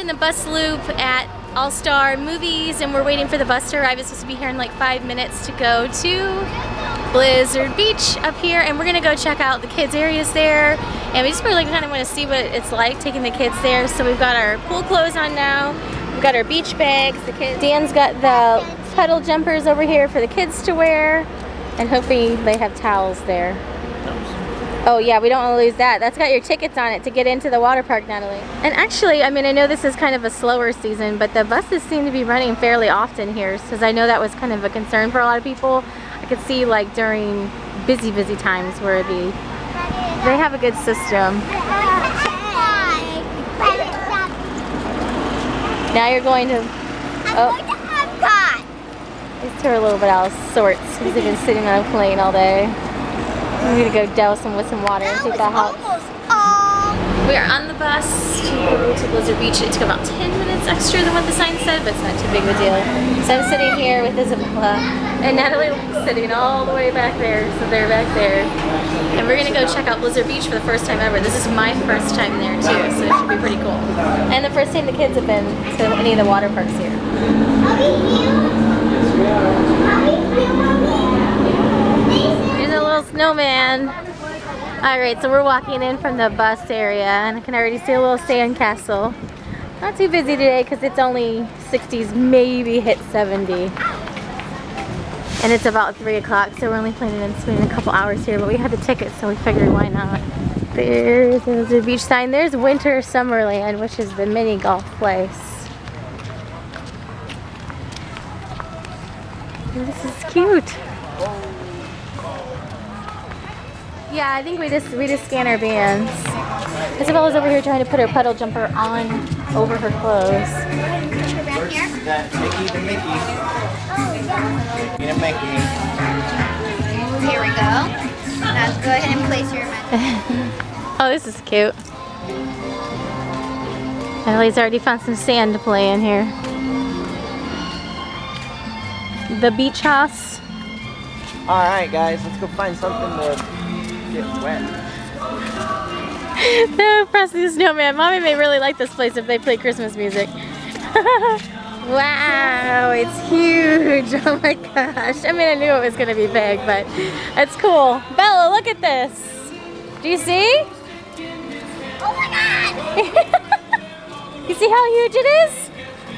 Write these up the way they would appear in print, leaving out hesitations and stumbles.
in the bus loop at All-Star Movies, and we're waiting for the bus to arrive. It's supposed to be here in like 5 minutes to go to Blizzard Beach up here, and we're gonna go check out the kids areas there. And we just really kind of want to see what it's like taking the kids there. So we've got our pool clothes on now. We've got our beach bags. The kids. Dan's got the puddle jumpers over here for the kids to wear, and hopefully they have towels there. Oh yeah, we don't want to lose that. That's got your tickets on it to get into the water park, Natalie. And actually, I mean, I know this is kind of a slower season, but the buses seem to be running fairly often here, because I know that was kind of a concern for a lot of people. I could see like during busy times where they have a good system. Now you're going to... Oh. These two are a little bit out of sorts because they've been sitting on a plane all day. I'm going to go douse them with some water and see if that helps. We are on the bus to go to Blizzard Beach. It took about 10 minutes extra than what the sign said, but it's not too big of a deal. So I'm sitting here with Isabella, and Natalie's sitting all the way back there, so they're back there. And we're going to go check out Blizzard Beach for the first time ever. This is my first time there too, so it should be pretty cool. And the first time the kids have been to any of the water parks here. Here's a little snowman. Alright, so we're walking in from the bus area, and I can already see a little sand castle. Not too busy today because it's only 60s, maybe hit 70. And it's about 3 o'clock, so we're only planning on spending a couple hours here, but we had the tickets, so we figured why not. There's the beach sign. There's Winter Summerland, which is the mini golf place. This is cute. Yeah, I think we just scan our bands. Isabella's over here trying to put her puddle jumper on over her clothes. Mickey to Mickey. Mickey to Mickey. Here we go. Now go ahead and place your magic. Oh, this is cute. Emily's already found some sand to play in here. The beach house. Alright guys, let's go find something to get wet. The Frosty the Snowman. Mommy may really like this place if they play Christmas music. Wow, it's huge. Oh my gosh. I mean, I knew it was going to be big, but it's cool. Bella, look at this. Do you see? Oh my god! You see how huge it is?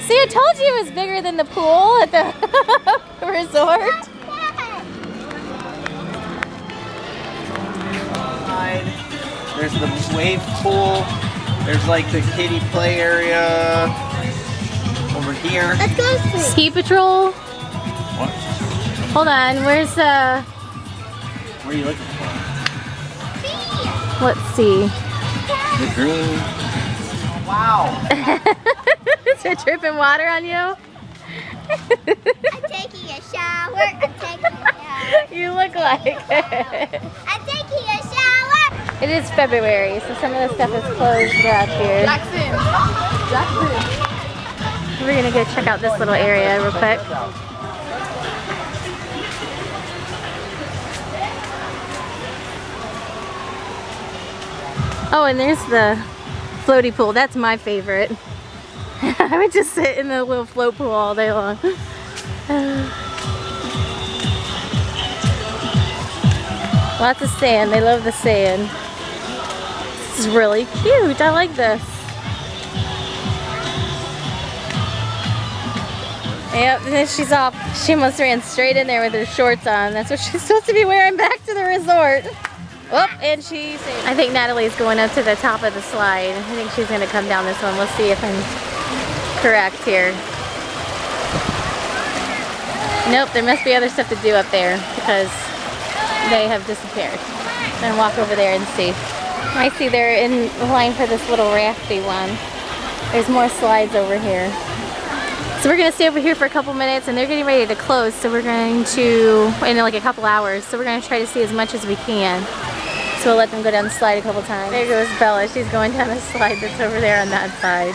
See, I told you it was bigger than the pool at the resort. There's the wave pool. There's like the kiddie play area over here. Let's go see. Ski patrol. What? Hold on, where's the... What are you looking for? Let's see. The green. Wow. Is it dripping water on you? I'm taking a shower. I'm taking a shower. You look like it. I'm taking a shower. It is February, so some of the stuff is closed out here. We're gonna go check out this little area real quick. Oh, and there's the floaty pool. That's my favorite. I would just sit in the little float pool all day long. Lots of sand. They love the sand. This is really cute. I like this. Yep, and then she's off. She almost ran straight in there with her shorts on. That's what she's supposed to be wearing back to the resort. Oh, and she saved. I think Natalie's going up to the top of the slide. I think she's going to come down this one. Let's see if I'm correct here. Nope, there must be other stuff to do up there because they have disappeared. I'm going to walk over there and see. I see they're in line for this little rafty one. There's more slides over here. So we're going to stay over here for a couple minutes, and they're getting ready to close, so we're going to, in like a couple hours, so we're going to try to see as much as we can. So we'll let them go down the slide a couple times. There goes Bella. She's going down the slide that's over there on that side.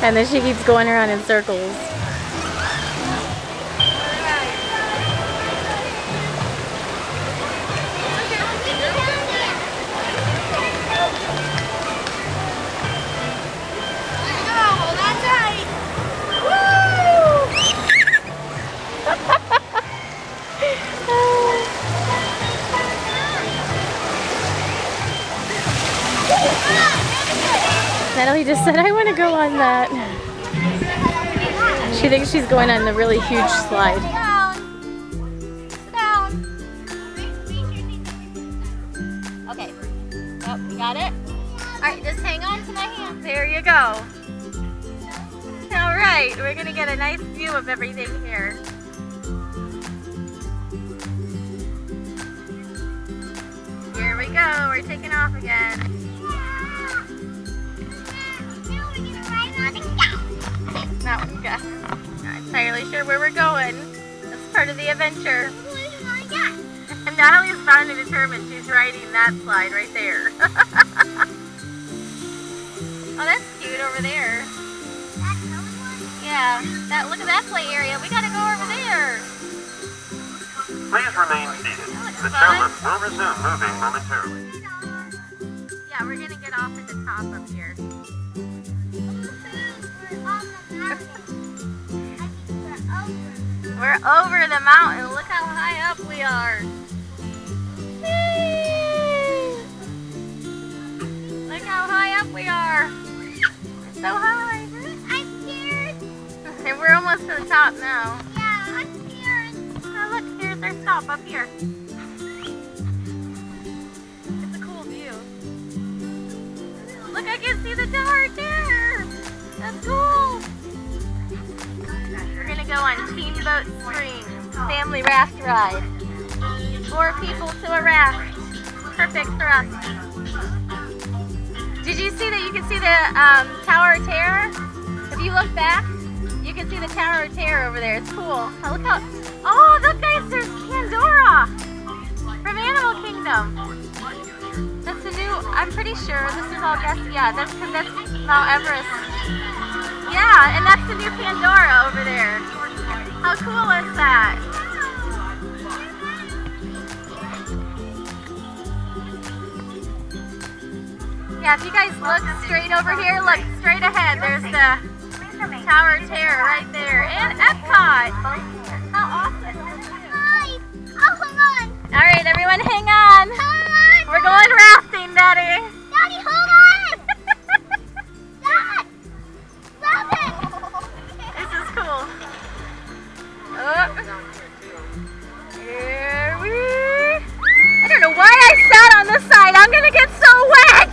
And then she keeps going around in circles. Natalie just said, I want to go on that. She thinks she's going on the really huge slide. Sit down. Okay. Oh, you got it? Alright, just hang on to my hand. There you go. Alright, we're going to get a nice view of everything here. Here we go, we're taking off again. Not entirely sure where we're going. That's part of the adventure. And Natalie's bound and determined. She's riding that slide right there. Oh, that's cute over there. Yeah, look at that play area. We gotta go over there. Please remain seated. The chairlift will resume moving momentarily. Yeah, we're gonna get off at the top up here. We're over the mountain. Look how high up we are. Whee! Look how high up we are. We're so high. I'm scared. And we're almost to the top now. Yeah, I'm scared. Oh, look, here's our stop up here. It's a cool view. Look, I can see the tower there. That's cool. We're gonna go on Teamboat Stream, family raft ride. 4 people to a raft. Perfect for us. Did you see that you can see the Tower of Terror? If you look back, you can see the Tower of Terror over there. It's cool. Oh, look how, oh, look guys, there's Pandora from Animal Kingdom. That's the new, I'm pretty sure this is all guessed. Yeah, that's because that's Mount Everest. Yeah, and that's the new Pandora over there. How cool is that? Yeah, if you guys look straight over here, look straight ahead. There's the Tower of Terror right there. And Epcot. How awesome. Hi. Oh, hold on. All right, everyone hang on. Hold on. We're going rafting, Daddy. Daddy, hold on. Dad. Stop it. This is cool. Oh. Here we... I don't know why I sat on this side. I'm going to get so wet.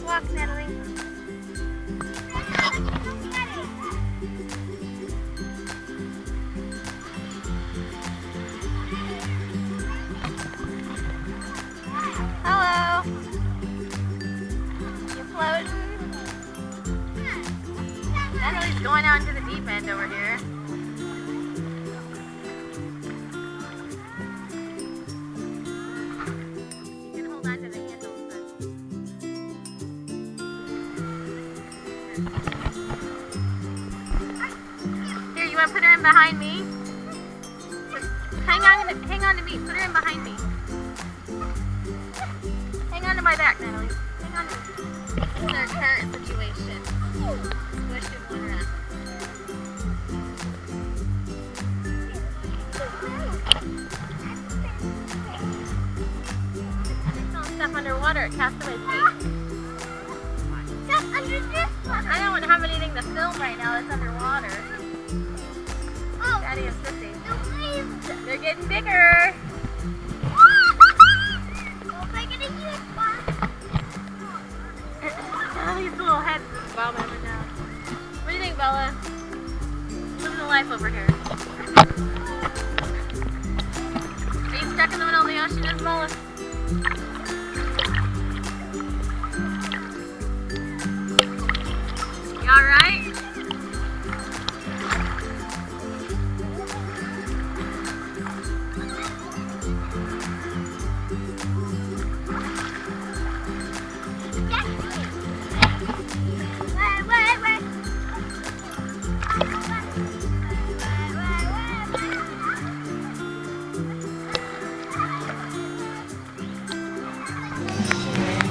Walk, Natalie. Hello. You floating? Natalie's going out into the deep end over here. want to put her in behind me? Just hang on to me. Put her in behind me. Hang on to my back, Natalie. Hang on to me. This is our current situation. Squished one around. Stuff underwater at Castaway Cay. Stuff under this one. I don't have anything to film right now that's underwater. Oh, Daddy is sissy. the waves. They're getting bigger. Oh, they're gonna use one. All these little heads is bobbing up and down. What do you think, Bella? Living the life over here. Are you stuck in the middle of the ocean, Isabella? You alright?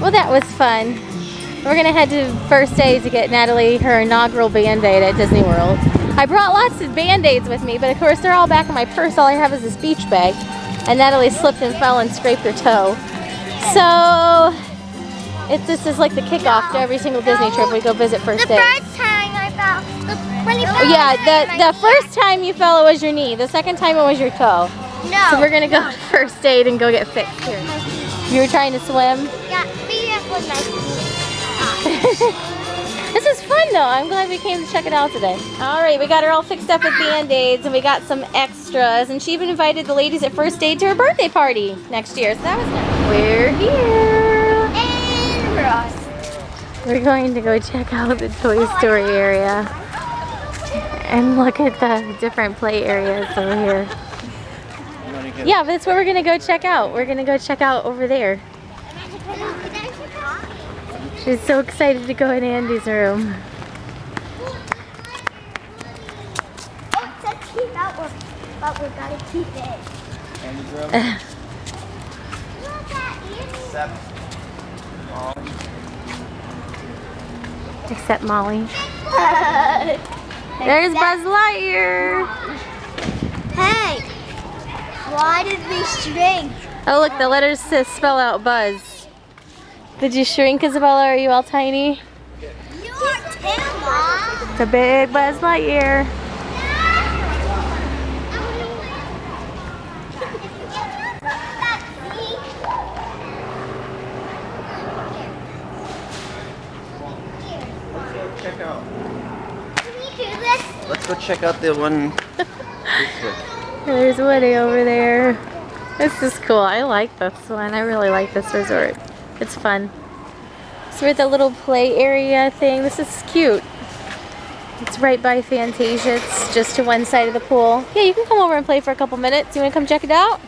Well, that was fun. We're gonna head to First Aid to get Natalie her inaugural Band-Aid at Disney World. I brought lots of Band-Aids with me, but of course they're all back in my purse. All I have is this beach bag. And Natalie slipped and fell and scraped her toe. So, this is like the kickoff to every single Disney trip. We go visit First Aid. The first time I fell. When you fell, Yeah, the first time you fell it was your knee. The second time it was your toe. No. So we're gonna go to First Aid and go get fixed here. You were trying to swim? Yeah, be with my feet. This is fun though. I'm glad we came to check it out today. All right, we got her all fixed up with Band-Aids and we got some extras. And she even invited the ladies at First Aid to her birthday party next year. So that was nice. We're here. And Ross. We're going to go check out the Toy Story area. And look at the different play areas over here. Yeah, but that's what we're going to go check out. We're going to go check out over there. She's so excited to go in Andy's room. Oh, it says keep out, but we gotta keep it. Andy's room. Look at Except Molly. There's Buzz Lightyear. Hey, why did we shrink? Oh look, the letters spell out Buzz. Did you shrink, Isabella? Are you all tiny? You're too, Mom. It's a big Buzz Lightyear. Check out. Can we do this? Let's go check out the one. There's Woody over there. This is cool. I like this one. I really like this resort. It's fun. So we're at the little play area thing. This is cute. It's right by Fantasia. It's just to one side of the pool. Yeah, you can come over and play for a couple minutes. You want to come check it out?